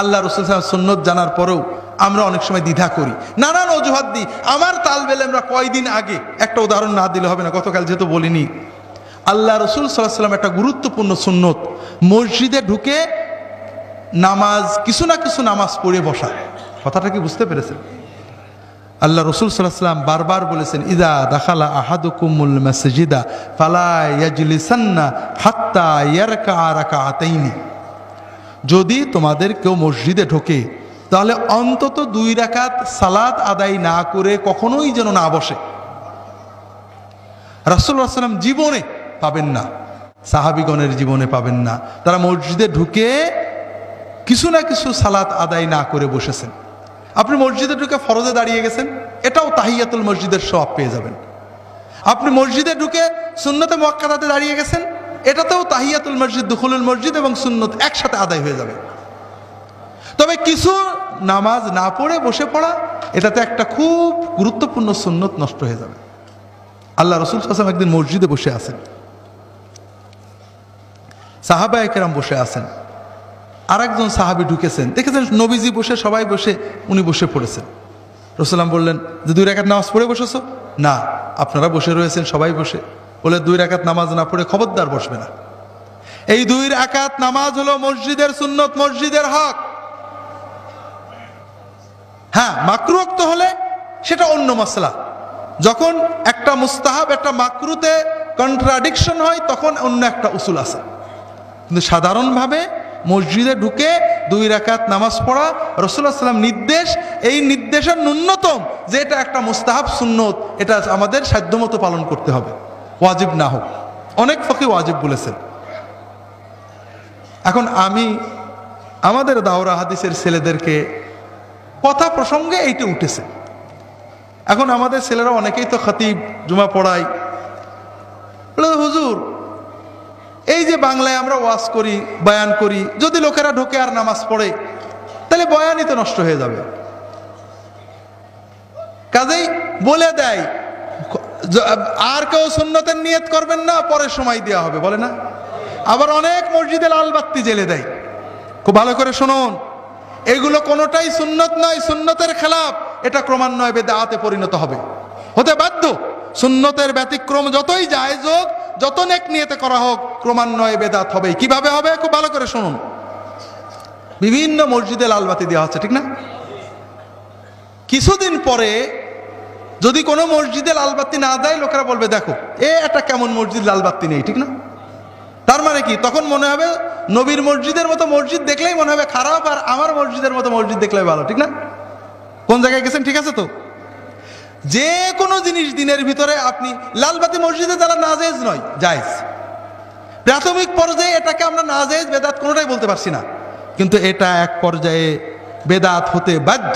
আল্লাহ রাসূল সাল্লাল্লাহু আলাইহি ওয়াসাল্লাম সুন্নত জানার পরেও আমরা অনেক সময় দ্বিধা করি, নানান অজুহাত দিই। আমার তালবেল আমরা কয়দিন আগে, একটা উদাহরণ না দিলে হবে না, গতকাল যেহেতু বলিনি, আল্লাহ রাসূল সাল্লাল্লাহু আলাইহি ওয়াসাল্লাম একটা গুরুত্বপূর্ণ সুন্নত, মসজিদে ঢুকে নামাজ, কিছু না কিছু নামাজ পড়ে বসা। কথাটা কি বুঝতে পেরেছেন? আল্লাহ রাসূল সাল্লাল্লাহু আলাইহি ওয়াসাল্লাম বারবার বলেছেন, ইযা দাখালা আহাদুকুমুল মাসজিদা ফালা ইয়াজলিসান্না হাত্তা ইয়ারকা রাকাতাইনি। যদি তোমাদের কেউ মসজিদে ঢোকে তাহলে অন্তত 2 রাকাত সালাত আদায় না করে কখনোই যেন না বসে। রাসূলুল্লাহ সাল্লাল্লাহু আলাইহি ওয়াসাল্লাম জীবনে পাবেন না, সাহাবীগণের জীবনে পাবেন না, তারা মসজিদে ঢুকে কিছু না কিছু সালাত আদায় না করে বসেছেন। আপনি মসজিদে ঢুকে ফরজে দাঁড়িয়ে গেছেন, এটাও তাহিয়াতুল মসজিদের সওয়াব পেয়ে যাবেন। আপনি মসজিদে ঢুকে সুন্নতে মুআক্কাদাতে দাঁড়িয়ে গেছেন, এটাতেও তাহিয়াতুল মসজিদ, দুখুলুল মসজিদ এবং সুন্নত একসাথে আদায় হয়ে যাবে। তবে কিছু নামাজ না পড়ে বসে পড়া, এটাতে একটা খুব গুরুত্বপূর্ণ সুন্নত নষ্ট হয়ে যাবে। আল্লাহ রাসূল সাল্লাল্লাহু আলাইহি ওয়াসাল্লাম একদিন মসজিদে বসে আছেন, সাহাবায়ে কেরাম বসে আছেন, আরেকজন সাহাবী ঢুকেছেন, দেখেছেন নবীজি বসে, সবাই বসে, উনি বসে পড়েছেন। রাসূলুল্লাহ বললেন যে 2 রাকাত নামাজ পড়ে বসেছো? না, আপনারা বসে রয়েছেন সবাই বসে। বলে 2 রাকাত নামাজ না পড়ে খবরদার বসবে না। এই 2 রাকাত নামাজ হলো মসজিদের সুন্নত, মসজিদের হক। হ্যাঁ, মাকরুহ হলে সেটা অন্য মাসলা। যখন একটা মুস্তাহাব একটা মাকরুতে কন্ট্রাডিকশন হয় তখন অন্য একটা উসুল আছে, কিন্তু সাধারণভাবে মসজিদে ঢুকে 2 রাকাত নামাজ পড়া রাসূলুল্লাহ সাল্লাল্লাহু আলাইহি ওয়াসাল্লাম নির্দেশ। এই নির্দেশের ন্যূনতম যে এটা একটা মুস্তাহাব সুন্নত, এটা আমাদের সাধ্যমতো পালন করতে হবে, ওয়াজিব না হোক। অনেক ফকিহ ওয়াজিব বলেছেন। এখন আমি আমাদের দাওরা হাদিসের ছেলেদেরকে কথা প্রসঙ্গে এইটা উঠেছে, এখন আমাদের ছেলেরা অনেকেই তো খতিব, জুমা পড়ায়, বলে হুজুর এই যে বাংলায় আমরা ওয়াজ করি, বয়ান করি, যদি লোকেরা ঢোকে আর নামাজ পড়ে তাহলে বয়ানই তো নষ্ট হয়ে যাবে। কাজেই বলে দেয় আর কেউ সুন্নতের নিয়ত করবেন না, পরে সময় দেওয়া হবে, বলে না? আবার অনেক মসজিদে লাল বাতি জ্বেলে দেয়। খুব ভালো করে শুনুন, এগুলো কোনোটাই সুন্নত নয়, সুন্নতের খেলাফ। এটা ক্রমান্বয়ে বিদআতে পরিণত হবে, হতে বাধ্য। সুন্নতের ব্যতিক্রম যতই জায়েজ হোক, যত নেক নিয়তে করা হোক, ক্রমান্বয়ে বিদআত হবে। কিভাবে হবে? খুব ভালো করে শুনুন। বিভিন্ন মসজিদে লাল বাতি দেওয়া হচ্ছে, ঠিক না? কিছুদিন পরে যদি কোনো মসজিদে লাল বাতি না দেয়, লোকেরা বলবে দেখো এটা কেমন মসজিদ, লাল বাতি নেই, ঠিক না? তার মানে কি? তখন মনে হবে নবীর মসজিদের মতো মসজিদ দেখলেই মনে হবে খারাপ, আর আমার মসজিদের মতো মসজিদ দেখলেই ভালো, ঠিক না? কোন জায়গায় গেছেন? ঠিক আছে তো? যে কোনো জিনিস দিনের ভিতরে আপনি লালবাতি মসজিদে জ্বালা নাজায়েজ নয়, জায়েজ। প্রাথমিক পর্যায়ে এটাকে আমরা নাজায়েজ, বেদাত কোনোটাই বলতে পারছি না, কিন্তু এটা এক পর্যায়ে বেদাত হতে বাধ্য।